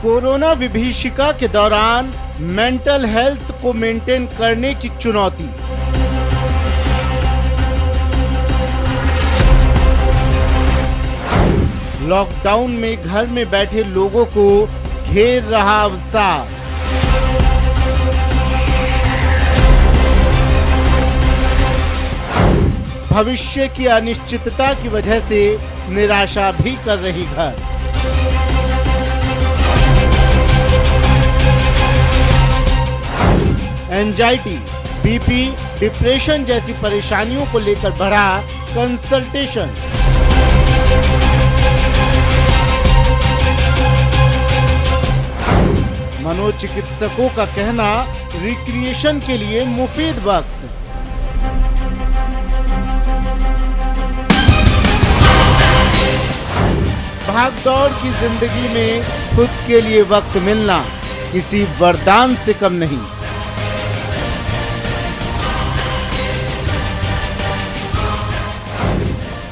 Corona विभीषिका के दौरान मेंटल हेल्थ को मेंटेन करने की चुनौती। लॉकडाउन में घर में बैठे लोगों को घेर रहा अवसाद। भविष्य की अनिश्चितता की वजह से निराशा भी कर रही घर। एंजाइटी, बीपी, डिप्रेशन जैसी परेशानियों को लेकर बढ़ा कंसल्टेशन। मनोचिकित्सकों का कहना, रिक्रिएशन के लिए मुफीद वक्त। भागदौड़ की जिंदगी में खुद के लिए वक्त मिलना किसी वरदान से कम नहीं।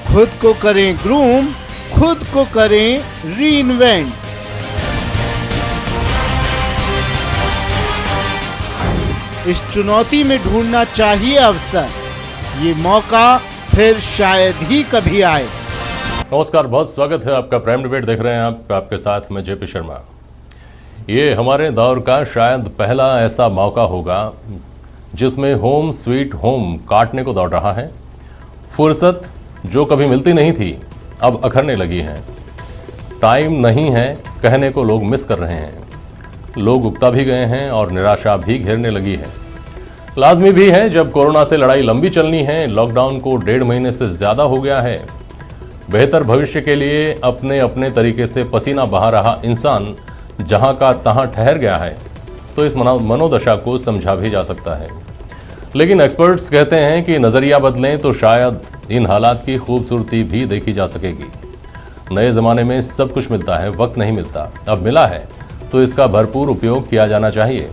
खुद को करें ग्रूम, खुद को करें रीइन्वेंट। इस चुनौती में ढूंढना चाहिए अवसर। ये मौका फिर शायद ही कभी आए। नमस्कार, बहुत स्वागत है आपका। प्राइम डिबेट देख रहे हैं आप, आपके साथ मैं जेपी शर्मा। ये हमारे दौर का शायद पहला ऐसा मौका होगा जिसमें होम स्वीट होम काटने को दौड़ रहा है। फुर्सत जो कभी मिलती नहीं थी अब अखरने लगी है। टाइम नहीं है कहने को लोग मिस कर रहे हैं। लोग उकता भी गए हैं और निराशा भी घेरने लगी है। लाजमी भी है, जब कोरोना से लड़ाई लंबी चलनी है। लॉकडाउन को 1.5 महीने से ज़्यादा हो गया है। बेहतर भविष्य के लिए अपने अपने तरीके से पसीना बहा रहा इंसान जहां का तहां ठहर गया है, तो इस मनोदशा को समझा भी जा सकता है। लेकिन एक्सपर्ट्स कहते हैं कि नज़रिया बदलें तो शायद इन हालात की खूबसूरती भी देखी जा सकेगी। नए ज़माने में सब कुछ मिलता है, वक्त नहीं मिलता। अब मिला है तो इसका भरपूर उपयोग किया जाना चाहिए।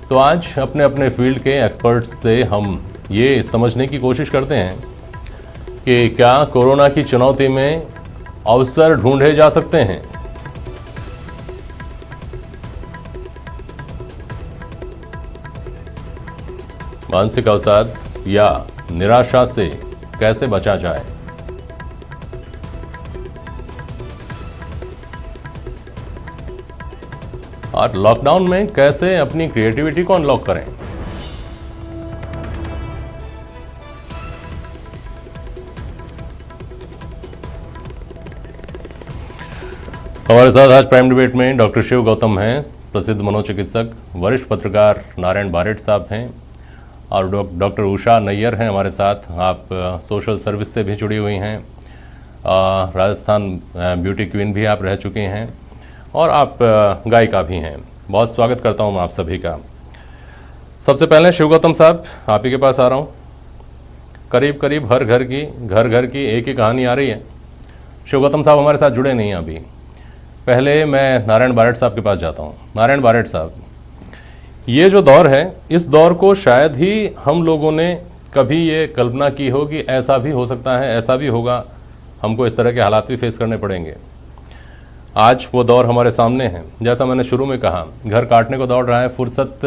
तो आज अपने अपने फील्ड के एक्सपर्ट्स से हम ये समझने की कोशिश करते हैं कि क्या कोरोना की चुनौती में अवसर ढूंढे जा सकते हैं। मानसिक अवसाद या निराशा से कैसे बचा जाए। और लॉकडाउन में कैसे अपनी क्रिएटिविटी को अनलॉक करें। हमारे साथ आज प्राइम डिबेट में डॉक्टर शिव गौतम हैं, प्रसिद्ध मनोचिकित्सक। वरिष्ठ पत्रकार नारायण बारेट साहब हैं और डॉक्टर उषा नैयर हैं हमारे साथ। आप सोशल सर्विस से भी जुड़ी हुई हैं। राजस्थान ब्यूटी क्वीन भी आप रह चुकी हैं और आप गायिका भी हैं। बहुत स्वागत करता हूं मैं आप सभी का। सबसे पहले शिव गौतम साहब, आप ही के पास आ रहा हूं। करीब करीब हर घर की एक ही कहानी आ रही है। शिव गौतम साहब हमारे साथ जुड़े नहीं हैं अभी। पहले मैं नारायण बारेट साहब के पास जाता हूं। नारायण बारेट साहब, ये जो दौर है, इस दौर को शायद ही हम लोगों ने कभी ये कल्पना की हो कि ऐसा भी हो सकता है, ऐसा भी होगा, हमको इस तरह के हालात भी फेस करने पड़ेंगे। आज वो दौर हमारे सामने है। जैसा मैंने शुरू में कहा, घर काटने को दौड़ रहा है। फुर्सत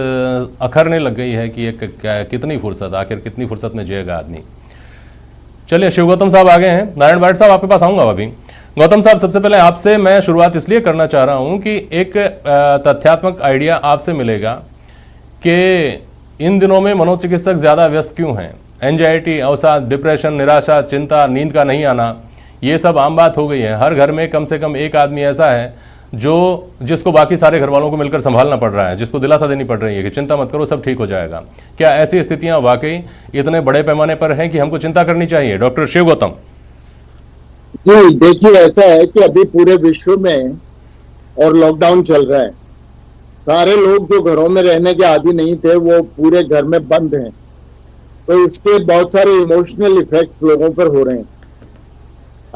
अखरने लग गई है कि ये कितनी फुर्सत, आखिर कितनी फुर्सत में जिएगा आदमी। चलिए, शिव गौतम साहब आ गए हैं। नारायण बारेट साहब आपके पास आऊँगा अभी। गौतम साहब, सबसे पहले आपसे मैं शुरुआत इसलिए करना चाह रहा हूँ कि एक तथ्यात्मक आइडिया आपसे मिलेगा कि इन दिनों में मनोचिकित्सक ज़्यादा व्यस्त क्यों हैं। एंजाइटी, अवसाद, डिप्रेशन, निराशा, चिंता, नींद का नहीं आना, ये सब आम बात हो गई है। हर घर में कम से कम एक आदमी ऐसा है जिसको बाकी सारे घर वालों को मिलकर संभालना पड़ रहा है, जिसको दिलासा देनी पड़ रही है कि चिंता मत करो, सब ठीक हो जाएगा। क्या ऐसी स्थितियाँ वाकई इतने बड़े पैमाने पर हैं कि हमको चिंता करनी चाहिए? डॉक्टर शिव गौतम जी, देखिए, ऐसा है कि अभी पूरे विश्व में और लॉकडाउन चल रहा है। सारे लोग जो घरों में रहने के आदी नहीं थे वो पूरे घर में बंद हैं, तो इसके बहुत सारे इमोशनल इफेक्ट्स लोगों पर हो रहे हैं।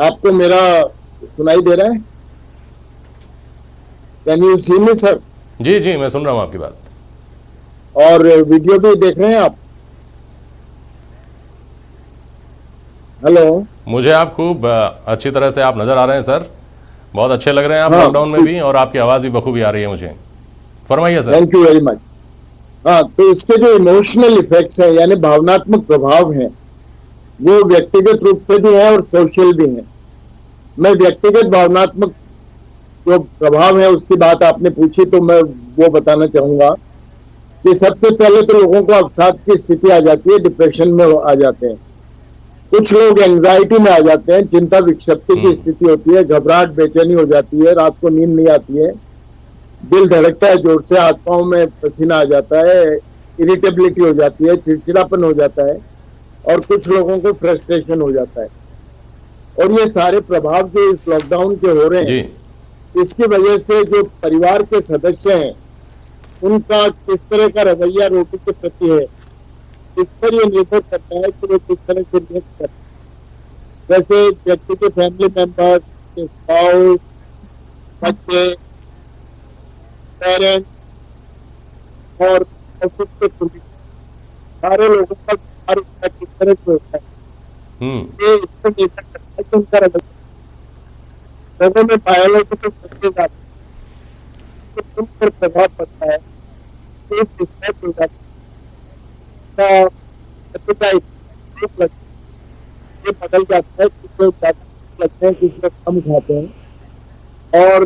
आपको मेरा सुनाई दे रहा है? Can you see me sir? जी जी, मैं सुन रहा हूँ आपकी बात। और वीडियो भी देख रहे हैं आप? हेलो, मुझे आप खूब अच्छी तरह से आप नजर आ रहे हैं सर। बहुत अच्छे लग रहे हैं आप लॉकडाउन में भी, और आपकी आवाज़ भी बखूबी आ रही है मुझे। फरमाइए sir. Thank you very much. हाँ, तो इसके जो इमोशनल इफेक्ट्स हैं यानी भावनात्मक प्रभाव हैं, वो व्यक्तिगत रूप से भी है और सोशल भी है। मैं व्यक्तिगत भावनात्मक जो प्रभाव है उसकी बात आपने पूछी, तो मैं वो बताना चाहूंगा कि सबसे पहले तो लोगों को अवसाद की स्थिति आ जाती है, डिप्रेशन में आ जाते हैं, कुछ लोग एंजाइटी में आ जाते हैं, चिंता विक्षिप्ति की स्थिति होती है, घबराहट बेचैनी हो जाती है, रात को नींद नहीं आती है, दिल धड़कता है जोर से, हाथ पांव में पसीना आ जाता है, इरिटेबिलिटी हो जाती है, चिड़चिड़ापन हो जाता है, और कुछ लोगों को फ्रस्ट्रेशन हो जाता है। और ये सारे प्रभाव जो इस लॉकडाउन के हो रहे हैं, इसकी वजह से जो परिवार के सदस्य हैं उनका किस तरह का रवैया रोटी के प्रति है, इस पर ये निर्भर करता है कि वो किस तरह से रिएक्ट करते हैं। जैसे व्यक्ति के फैमिली मेंबर्स, स्पाउस, बच्चे, पेरेंट्स और ऑफिस के पुलिस, सारे लोगों का व्यवहार किस तरह से होता है, ये इस पर निर्भर करता है कि उनका रवैया। लोगों में बायोलॉजिकल चेंजेस आते हैं तो उन पर प्रभाव पड़ता है, तो एक डिस्ट्रैक्ट हो जाता है, ये बदल जाता है, कुछ लोग ज्यादा लगते हैं, कुछ लोग कम खाते हैं, और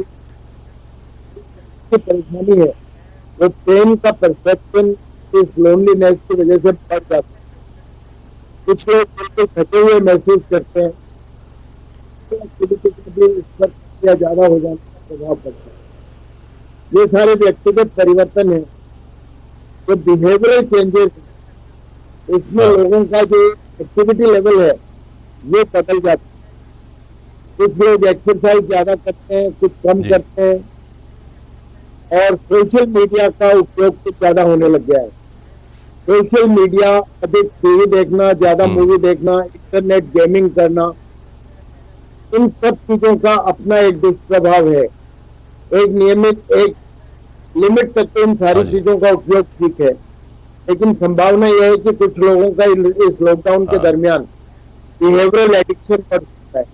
परेशानी है वो पेन का परसेप्शन इस लोनलीनेस की वजह से बढ़ जाता है। कुछ लोग बिल्कुल थके हुए महसूस करते हैं, इस पर ज्यादा हो जाने का प्रभाव पड़ता है। ये सारे व्यक्तिगत परिवर्तन है, जो बिहेवियरल चेंजेस, इसमें लोगों का जो एक्टिविटी लेवल है ये बदल जाता है। कुछ लोग एक्सरसाइज ज्यादा करते हैं, कुछ कम करते हैं, और सोशल मीडिया का उपयोग कुछ ज्यादा होने लग गया है। सोशल मीडिया, अधिक टीवी देखना, ज्यादा मूवी देखना, इंटरनेट गेमिंग करना, इन सब चीजों का अपना एक दुष्प्रभाव है। एक नियमित, एक लिमिट तक तो इन सारी चीजों का उपयोग ठीक है, लेकिन संभावना यह है कि कुछ लोगों का इस लॉकडाउन के दरमियान बिहेवियरल एडिक्शन बढ़ सकता है।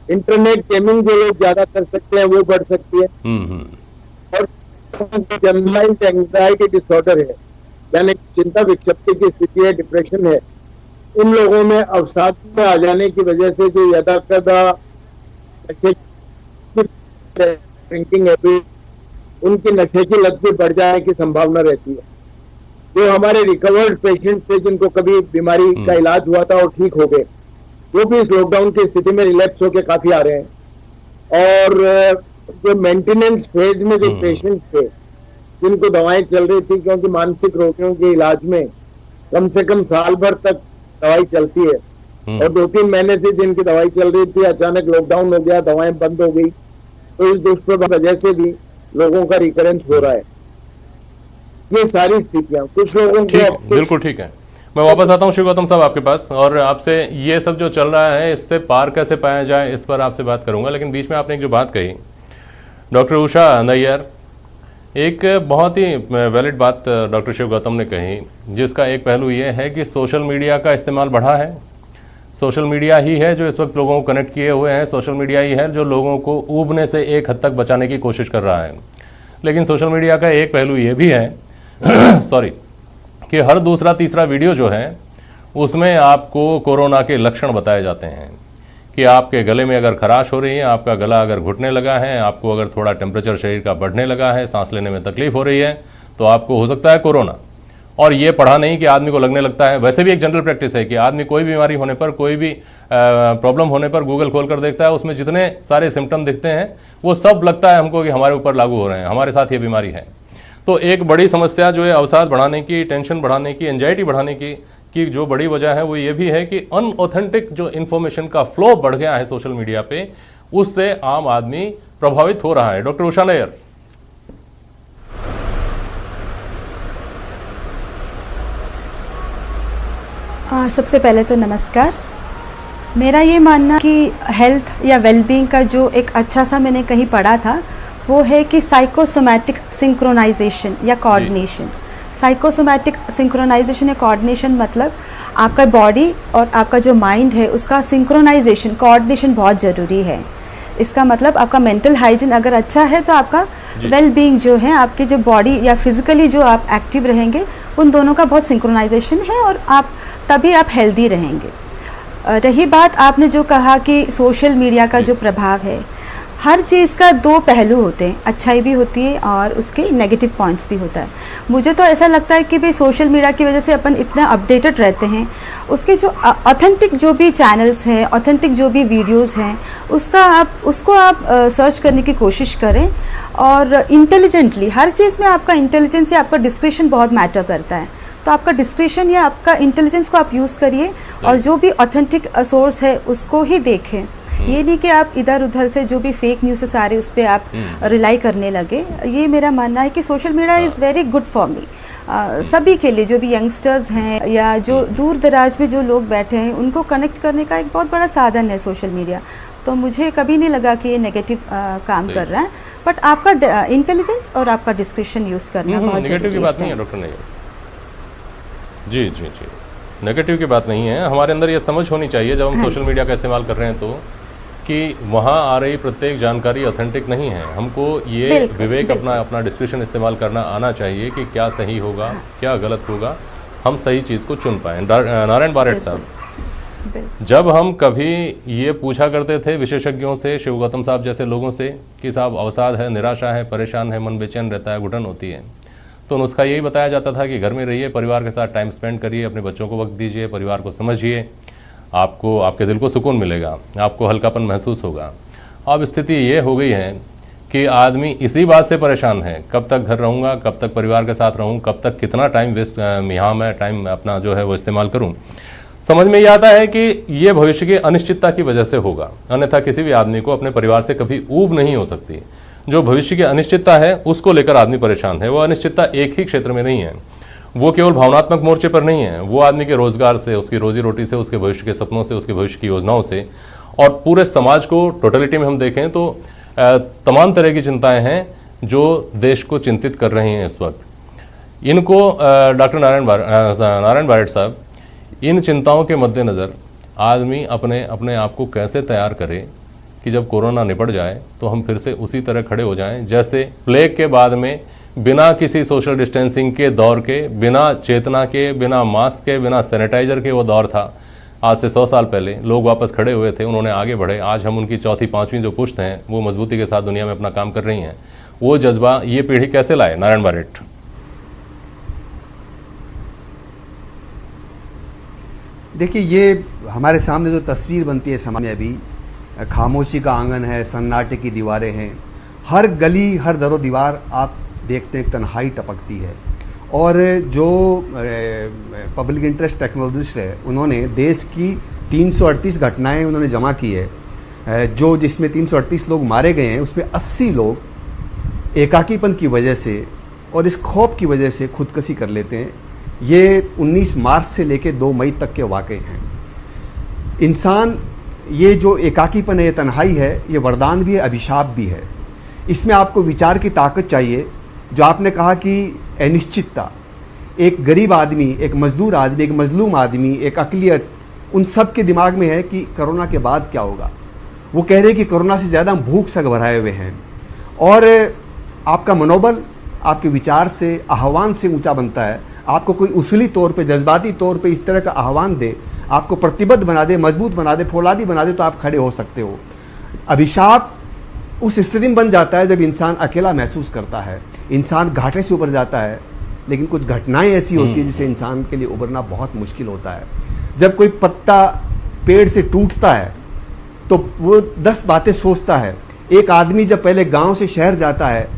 इंटरनेट गेमिंग जो लोग ज्यादा कर सकते हैं वो बढ़ सकती है, और जनरलाइज्ड एंजाइटी डिसऑर्डर है, यानी चिंता विक्षिप्ति की स्थिति है, डिप्रेशन है, इन लोगों में अवसाद में आ जाने की वजह से जो यदाकदा ड्रिंकिंग हैबिट, उनकी नशे की लत भी बढ़ जाने की संभावना रहती है। जो हमारे रिकवर्ड पेशेंट्स थे जिनको कभी बीमारी का इलाज हुआ था और ठीक हो गए, वो भी इस लॉकडाउन की स्थिति में रिलैप्स होकर काफी आ रहे हैं। और जो मेंटेनेंस फेज में जो पेशेंट्स थे जिनको दवाएं चल रही थी, क्योंकि मानसिक रोगियों के इलाज में कम से कम साल भर तक दवाई चलती है, और 2-3 महीने से जिनकी दवाई चल रही थी अचानक लॉकडाउन हो गया, दवाएं बंद हो गई, तो इस दुष्प्रभाव वजह से भी लोगों का रिकरेंस हो रहा है। ये सारी स्थितियां कुछ लोगों को बिल्कुल ठीक है। मैं वापस आता हूँ शिव गौतम साहब आपके पास, और आपसे ये सब जो चल रहा है इससे पार कैसे पाया जाए इस पर आपसे बात करूंगा। लेकिन बीच में आपने एक जो बात कही डॉक्टर उषा नैयर, एक बहुत ही वैलिड बात डॉक्टर शिव गौतम ने कही, जिसका एक पहलू ये है कि सोशल मीडिया का इस्तेमाल बढ़ा है। सोशल मीडिया ही है जो इस वक्त लोगों को कनेक्ट किए हुए हैं, सोशल मीडिया ही है जो लोगों को ऊबने से एक हद तक बचाने की कोशिश कर रहा है। लेकिन सोशल मीडिया का एक पहलू ये भी है सॉरी, कि हर दूसरा तीसरा वीडियो जो है उसमें आपको कोरोना के लक्षण बताए जाते हैं, कि आपके गले में अगर खराश हो रही है, आपका गला अगर घुटने लगा है, आपको अगर थोड़ा टेम्परेचर शरीर का बढ़ने लगा है, सांस लेने में तकलीफ हो रही है, तो आपको हो सकता है कोरोना। और ये पढ़ा नहीं कि आदमी को लगने लगता है। वैसे भी एक जनरल प्रैक्टिस है कि आदमी कोई बीमारी होने पर, कोई भी प्रॉब्लम होने पर गूगल खोल कर देखता है, उसमें जितने सारे सिम्टम दिखते हैं वो सब लगता है हमको कि हमारे ऊपर लागू हो रहे हैं, हमारे साथ ये बीमारी है। तो एक बड़ी समस्या जो है अवसाद बढ़ाने की, टेंशन बढ़ाने की, एंजाइटी बढ़ाने की जो बड़ी वजह है वो ये भी है कि अनऑथेंटिक जो इन्फॉर्मेशन का फ्लो बढ़ गया है सोशल मीडिया पे, उससे आम आदमी प्रभावित हो रहा है। डॉक्टर उषा नैयर। सबसे पहले तो नमस्कार। मेरा ये मानना कि हेल्थ या वेलबींग का जो एक अच्छा सा मैंने कहीं पढ़ा था वो है कि साइकोसोमैटिक सिंक्रोनाइजेशन या कोऑर्डिनेशन। साइकोसोमैटिक सिंक्रोनाइजेशन या कोऑर्डिनेशन मतलब आपका बॉडी और आपका जो माइंड है उसका सिंक्रोनाइजेशन, कोऑर्डिनेशन बहुत ज़रूरी है। इसका मतलब आपका मेंटल हाइजीन अगर अच्छा है तो आपका वेल बीइंग जो है, आपकी जो बॉडी या फिजिकली जो आप एक्टिव रहेंगे, उन दोनों का बहुत सिंक्रोनाइजेशन है और तभी आप हेल्दी रहेंगे। रही बात आपने जो कहा कि सोशल मीडिया का जो प्रभाव है, हर चीज़ का दो पहलू होते हैं, अच्छाई भी होती है और उसके नेगेटिव पॉइंट्स भी होता है। मुझे तो ऐसा लगता है कि भाई सोशल मीडिया की वजह से अपन इतना अपडेटेड रहते हैं, उसके जो ऑथेंटिक जो भी चैनल्स हैं, ऑथेंटिक जो भी वीडियोस हैं, उसको आप सर्च करने की कोशिश करें और इंटेलिजेंटली, हर चीज़ में आपका इंटेलिजेंस या आपका डिस्क्रिप्शन बहुत मैटर करता है, तो आपका डिस्क्रिप्शन या आपका इंटेलिजेंस को आप यूज़ करिए और जो भी ऑथेंटिक सोर्स है उसको ही देखें। ये नहीं कि आप इधर उधर से जो भी फेक न्यूज़ आ रहे उस पर आप रिलाई करने लगे। ये मेरा मानना है कि social media is very good for me, सभी के लिए, जो भी यंगस्टर्स हैं या जो दूर दराज में जो लोग बैठे हैं, उनको कनेक्ट करने का एक बहुत बड़ा साधन है सोशल मीडिया। तो मुझे कभी नहीं लगा कि ये नेगेटिव काम कर रहा है, बट आपका इंटेलिजेंस और आपका डिस्क्रिप्शन यूज़ करना बहुत नेगेटिव की बात नहीं है डॉक्टर नैयर जी, जी जी, नेगेटिव की बात नहीं है। हमारे अंदर ये समझ होनी चाहिए जब हम सोशल मीडिया का इस्तेमाल कर रहे हैं तो, कि वहाँ आ रही प्रत्येक जानकारी ऑथेंटिक नहीं है। हमको ये विवेक अपना डिस्क्रिप्शन इस्तेमाल करना आना चाहिए कि क्या सही होगा, क्या गलत होगा, हम सही चीज़ को चुन पाएँ। नारायण बारेट साहब, जब हम कभी ये पूछा करते थे विशेषज्ञों से, शिव गौतम साहब जैसे लोगों से कि साहब अवसाद है, निराशा है, परेशान है, मन बेचैन रहता है, घुटन होती है, तो नुस्खा यही बताया जाता था कि घर में रहिए, परिवार के साथ टाइम स्पेंड करिए, अपने बच्चों को वक्त दीजिए, परिवार को समझिए, आपको आपके दिल को सुकून मिलेगा, आपको हल्कापन महसूस होगा। अब स्थिति ये हो गई है कि आदमी इसी बात से परेशान है, कब तक घर रहूँगा, कब तक परिवार के साथ रहूँ, कब तक कितना टाइम वेस्ट यहाँ मैं टाइम अपना जो है वो इस्तेमाल करूँ। समझ में ये आता है कि ये भविष्य की अनिश्चितता की वजह से होगा, अन्यथा किसी भी आदमी को अपने परिवार से कभी ऊब नहीं हो सकती। जो भविष्य की अनिश्चितता है उसको लेकर आदमी परेशान है। वो अनिश्चितता एक ही क्षेत्र में नहीं है, वो केवल भावनात्मक मोर्चे पर नहीं है, वो आदमी के रोजगार से, उसकी रोजी रोटी से, उसके भविष्य के सपनों से, उसके भविष्य की योजनाओं से, और पूरे समाज को टोटलिटी में हम देखें तो तमाम तरह की चिंताएं हैं जो देश को चिंतित कर रही हैं इस वक्त। इनको डॉक्टर नारायण बारेट साहब, इन चिंताओं के मद्देनज़र आदमी अपने आप को कैसे तैयार करे कि जब कोरोना निपट जाए तो हम फिर से उसी तरह खड़े हो जाएं जैसे प्लेग के बाद में, बिना किसी सोशल डिस्टेंसिंग के दौर के, बिना चेतना के, बिना मास्क के, बिना सैनिटाइजर के वो दौर था। आज से 100 साल पहले लोग वापस खड़े हुए थे, उन्होंने आगे बढ़े। आज हम उनकी चौथी पांचवी जो पुश्त हैं वो मजबूती के साथ दुनिया में अपना काम कर रही हैं। वो जज्बा ये पीढ़ी कैसे लाए, नारायण बारेट? देखिए, ये हमारे सामने जो तस्वीर बनती है समाज में, अभी खामोशी का आंगन है, सन्नाटे की दीवारें हैं, हर गली हर दरो दीवार आप देखते हैं तन्हाई टपकती है। और जो पब्लिक इंटरेस्ट टेक्नोलॉजिस्ट है, उन्होंने देश की 338 घटनाएं उन्होंने जमा की है, जो जिसमें 338 लोग मारे गए हैं, उसमें 80 लोग एकाकीपन की वजह से और इस खौफ की वजह से खुदकुशी कर लेते हैं। ये 19 मार्च से लेकर 2 मई तक के वाक़े हैं। इंसान, ये जो एकाकीपन है, ये तन्हाई है, ये वरदान भी है, अभिशाप भी है। इसमें आपको विचार की ताकत चाहिए। जो आपने कहा कि अनिश्चितता, एक गरीब आदमी, एक मजदूर आदमी, एक मजलूम आदमी, एक अक़लियत, उन सब के दिमाग में है कि कोरोना के बाद क्या होगा। वो कह रहे हैं कि कोरोना से ज़्यादा हम भूख से घबराए हुए हैं। और आपका मनोबल आपके विचार से, आह्वान से ऊंचा बनता है। आपको कोई उसूली तौर पे, जज्बाती तौर पे इस तरह का आह्वान दे, आपको प्रतिबद्ध बना दे, मजबूत बना दे, फौलादी बना दे, तो आप खड़े हो सकते हो। अभिशाप उस स्थिति में बन जाता है जब इंसान अकेला महसूस करता है, इंसान घाटे से उबर जाता है। लेकिन कुछ घटनाएं ऐसी होती है जिससे इंसान के लिए उबरना बहुत मुश्किल होता है। जब कोई पत्ता पेड़ से टूटता है तो वो 10 बातें सोचता है। एक आदमी जब पहले गांव से शहर जाता है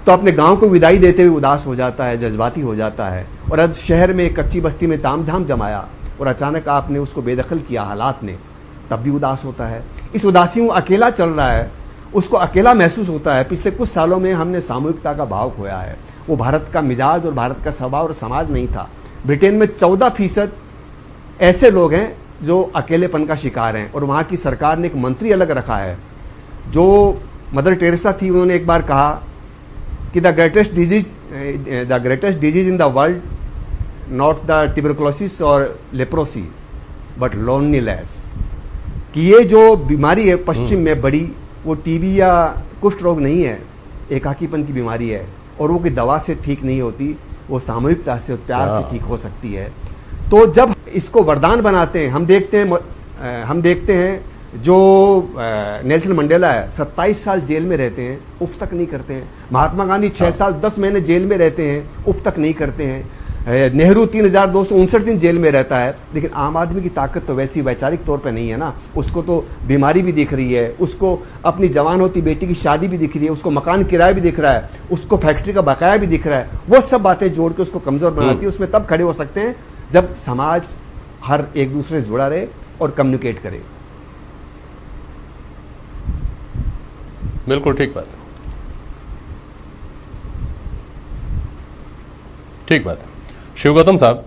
तो अपने गांव को विदाई देते हुए उदास हो जाता है, जज्बाती हो जाता है। और अब शहर में, कच्ची बस्ती में तामझाम जमाया और अचानक आपने उसको बेदखल किया हालात ने, तब भी उदास होता है। इस उदासी में अकेला चल रहा है, उसको अकेला महसूस होता है। पिछले कुछ सालों में हमने सामूहिकता का भाव खोया है। वो भारत का मिजाज और भारत का स्वभाव और समाज नहीं था। ब्रिटेन में 14% ऐसे लोग हैं जो अकेलेपन का शिकार हैं, और वहाँ की सरकार ने एक मंत्री अलग रखा है। जो मदर टेरेसा थी, उन्होंने एक बार कहा कि the greatest disease in the world, not the tuberculosis और लेप्रोसी बट लोनलीनेस, कि ये जो बीमारी है पश्चिम में बड़ी वो टीबी या कुष्ठ रोग नहीं है, एकाकीपन की बीमारी है और वो कोई दवा से ठीक नहीं होती, वो सामूहिकता से और प्यार से ठीक हो सकती है। तो जब इसको वरदान बनाते हैं, हम देखते हैं जो नेल्सन मंडेला है 27 साल जेल में रहते हैं, उफ तक नहीं करते हैं। महात्मा गांधी 6 साल 10 महीने जेल में रहते हैं, उफ तक नहीं करते हैं। नेहरू 3259 दिन जेल में रहता है, लेकिन आम आदमी की ताकत तो वैसी वैचारिक तौर पे नहीं है ना। उसको तो बीमारी भी दिख रही है, उसको अपनी जवान होती बेटी की शादी भी दिख रही है, उसको मकान किराया भी दिख रहा है, उसको फैक्ट्री का बकाया भी दिख रहा है। वो सब बातें जोड़ के उसको कमजोर बनाती है। उसमें तब खड़े हो सकते हैं जब समाज हर एक दूसरे से जुड़ा रहे और कम्युनिकेट करे। बिल्कुल ठीक बात है, ठीक बात है। शिव गौतम साहब,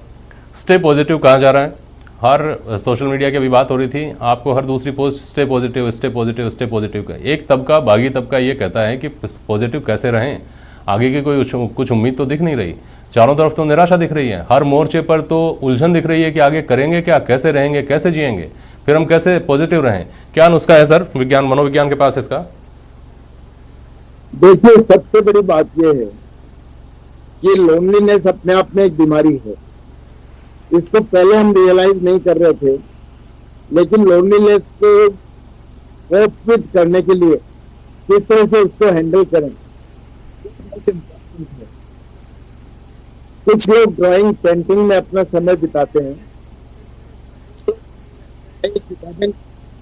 स्टे पॉजिटिव कहा जा रहा है, हर सोशल मीडिया की अभी बात हो रही थी, आपको हर दूसरी post stay positive stay positive stay positive का। एक तबका, बागी तबका ये कहता है कि पॉजिटिव कैसे रहें, आगे की कोई कुछ उम्मीद तो दिख नहीं रही, चारों तरफ तो निराशा दिख रही है, हर मोर्चे पर तो उलझन दिख रही है कि आगे करेंगे क्या, कैसे रहेंगे, कैसे जिएंगे, फिर हम कैसे पॉजिटिव रहें। क्या नुस्खा है सर विज्ञान, मनोविज्ञान के पास इसका? देखिए, सबसे बड़ी बात यह है कि लोनलीनेस अपने आप में एक बीमारी है। इसको पहले हम रियलाइज नहीं कर रहे थे, लेकिन लोनलीनेस को कोप विद करने के लिए किस तरह से उसको हैंडल करें, कुछ लोग ड्राइंग पेंटिंग में अपना समय बिताते हैं, किताबें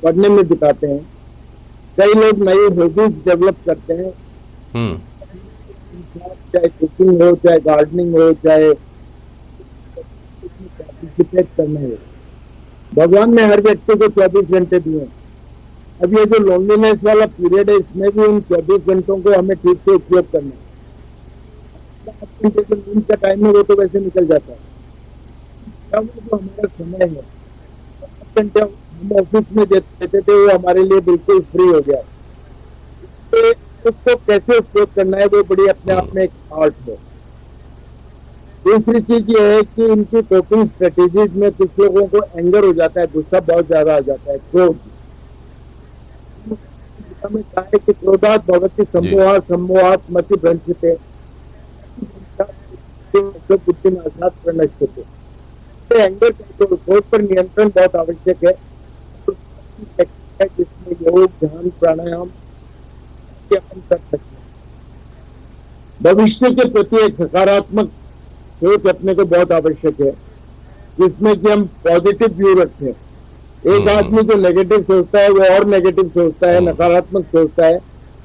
पढ़ने में बिताते हैं, कई लोग नई हॉबीज डेवलप करते हैं, चाहे कुकिंग हो, चाहे गार्डनिंग हो, चाहे पार्टिसिपेट करना हो। भगवान ने हर व्यक्ति को 24 घंटे दिए। अब ये जो लोनलीनेस वाला पीरियड है, इसमें भी उन 24 घंटों को हमें ठीक से उपयोग करना है। नींद का टाइम है वो तो वैसे निकल जाता है, जो हमारा समय है 5 घंटे हम ऑफिस में देते थे, वो हमारे लिए बिल्कुल फ्री हो गया। उसको कैसे उपयोग करना है वो बड़ी अपने आप में एक आर्ट है। दूसरी चीज ये है कि इनकी कोपिंग स्ट्रेटेजीज में कुछ लोगों को एंगर हो जाता है, गुस्सा बहुत ज्यादा आ जाता है, क्रोध। हमें कहा है कि क्रोधात भवति सम्मोहात् सम्मोहात् मति भ्रंशते बुद्धि नाशात् प्रणश्यते। एंगर क्रोध पर नियंत्रण बहुत आवश्यक है, जिसमें योग, ध्यान, प्राणायाम अपन कर सकते हैं। भविष्य के प्रति एक सकारात्मक सोच अपने को बहुत आवश्यक है, जिसमें कि हम पॉजिटिव व्यू रखें। एक आदमी जो नेगेटिव सोचता है वो और नेगेटिव सोचता है, नकारात्मक सोचता है,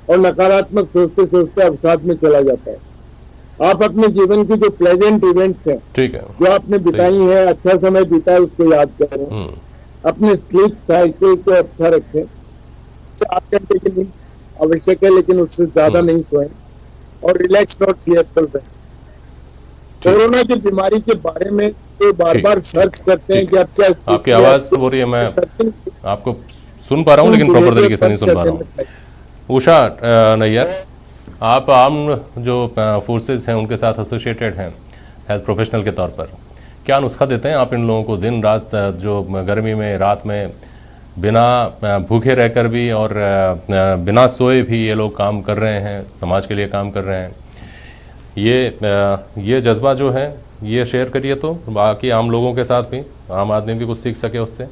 और नकारात्मक सोचते सोचते अवसाद में चला जाता है। आप अपने जीवन की जो प्लेजेंट इवेंट्स हैं, ठीक है, जो आपने बिताई है, अच्छा समय बीता है, उसको याद करें। अपने स्लीप साइकिल को अच्छा रखें। 8 घंटे की नींद आवश्यक है, लेकिन उससे ज्यादा नहीं सोएं, और रिलैक्स और चेयरफुल रहें। कोरोना की बीमारी के बारे में तो बार बार सर्च करते हैं कि आप क्या, आपकी आवाज हो रही है, मैं आपको सुन पा रहा हूँ लेकिन प्रॉपर तरीके से नहीं सुन पा रहा हूँ। उषा नैयर, आप आम जो फोर्सेस हैं उनके साथ एसोसिएटेड हैं हेल्थ प्रोफेशनल के तौर पर, क्या नुस्खा देते हैं आप इन लोगों को? दिन रात जो गर्मी में रात में बिना भूखे रहकर भी और बिना सोए भी ये लोग काम कर रहे हैं, समाज के लिए काम कर रहे हैं। ये जज्बा जो है ये शेयर करिए तो बाकी आम लोगों के साथ भी, आम आदमी भी कुछ सीख सके उससे।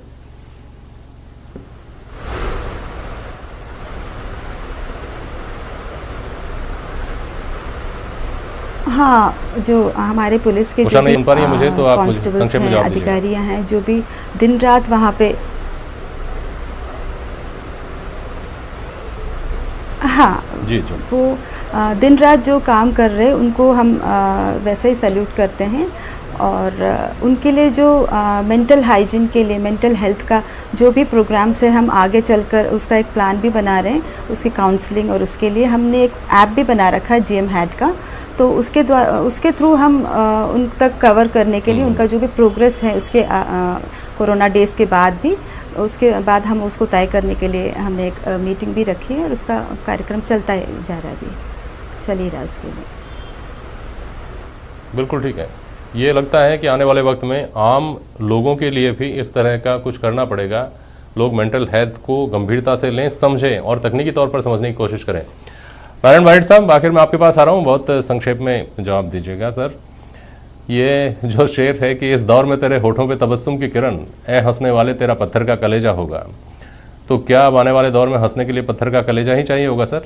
हाँ, जो हमारे पुलिस के जो भी कांस्टेबल्स हैं, अधिकारियां हैं, जो भी दिन रात वहाँ पे, हाँ जी, वो दिन रात जो काम कर रहे हैं उनको हम वैसे ही सैल्यूट करते हैं। और उनके लिए जो मेंटल हाइजीन के लिए, मेंटल हेल्थ का जो भी प्रोग्राम से हम आगे चलकर उसका एक प्लान भी बना रहे हैं, उसकी काउंसलिंग, और उसके लिए हमने एक ऐप भी बना रखा है GM हैड का। तो उसके थ्रू हम उन तक कवर करने के लिए उनका जो भी प्रोग्रेस है उसके कोरोना डेज के बाद भी, उसके बाद हम उसको तय करने के लिए हमने एक मीटिंग भी रखी है, और उसका कार्यक्रम चलता जा रहा है, अभी चल ही रहा है उसके लिए। बिल्कुल ठीक है। ये लगता है कि आने वाले वक्त में आम लोगों के लिए भी इस तरह का कुछ करना पड़ेगा, लोग मेंटल हेल्थ को गंभीरता से लें, समझें और तकनीकी तौर पर समझने की कोशिश करें। नारायण बारेठ साहब, आखिर मैं आपके पास आ रहा हूँ, बहुत संक्षेप में जवाब दीजिएगा सर। ये जो शेर है कि इस दौर में तेरे होठों पे तबस्सुम की किरण, ए हंसने वाले तेरा पत्थर का कलेजा होगा, तो क्या अब आने वाले दौर में हंसने के लिए पत्थर का कलेजा ही चाहिए होगा सर?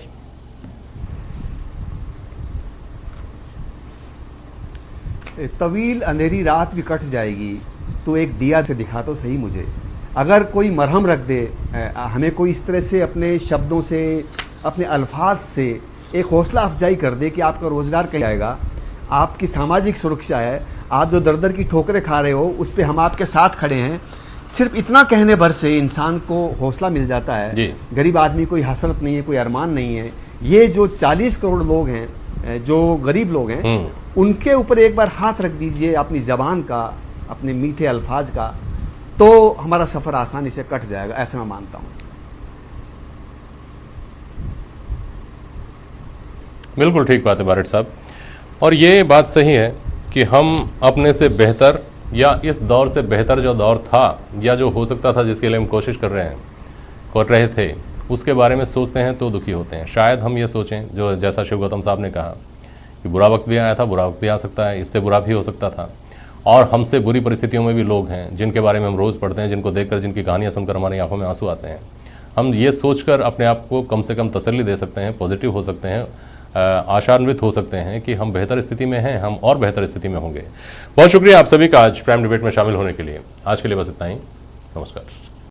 तवील अंधेरी रात भी कट जाएगी तो एक दिया से दिखा तो सही मुझे। अगर कोई मरहम रख दे, हमें कोई इस तरह से अपने शब्दों से, अपने अल्फाज से एक हौसला अफजाई कर दे कि आपका रोज़गार कहीं जाएगा, आपकी सामाजिक सुरक्षा है, आप जो दर दर की ठोकरें खा रहे हो उस पर हम आपके साथ खड़े हैं, सिर्फ इतना कहने भर से इंसान को हौसला मिल जाता है। गरीब आदमी कोई हसरत नहीं है, कोई अरमान नहीं है। ये जो 40 करोड़ लोग हैं, जो गरीब लोग हैं, उनके ऊपर एक बार हाथ रख दीजिए अपनी जबान का, अपने मीठे अल्फाज का, तो हमारा सफर आसानी से कट जाएगा, ऐसे मैं मानता हूं। बिल्कुल ठीक बात है बारेठ साहब, और ये बात सही है कि हम अपने से बेहतर या इस दौर से बेहतर जो दौर था या जो हो सकता था जिसके लिए हम कोशिश कर रहे थे उसके बारे में सोचते हैं तो दुखी होते हैं। शायद हम ये सोचें, जो जैसा शिव गौतम साहब ने कहा कि बुरा वक्त भी आया था, बुरा वक्त भी आ सकता है, इससे बुरा भी हो सकता था, और हमसे बुरी परिस्थितियों में भी लोग हैं जिनके बारे में हम रोज़ पढ़ते हैं, जिनको देखकर, जिनकी कहानियाँ सुनकर हमारी आंखों में आंसू आते हैं। हम ये सोचकर अपने आप को कम से कम तसल्ली दे सकते हैं, पॉजिटिव हो सकते हैं, आशान्वित हो सकते हैं कि हम बेहतर स्थिति में हैं, हम और बेहतर स्थिति में होंगे। बहुत शुक्रिया आप सभी का आज प्राइम डिबेट में शामिल होने के लिए। आज के लिए बस इतना ही। नमस्कार।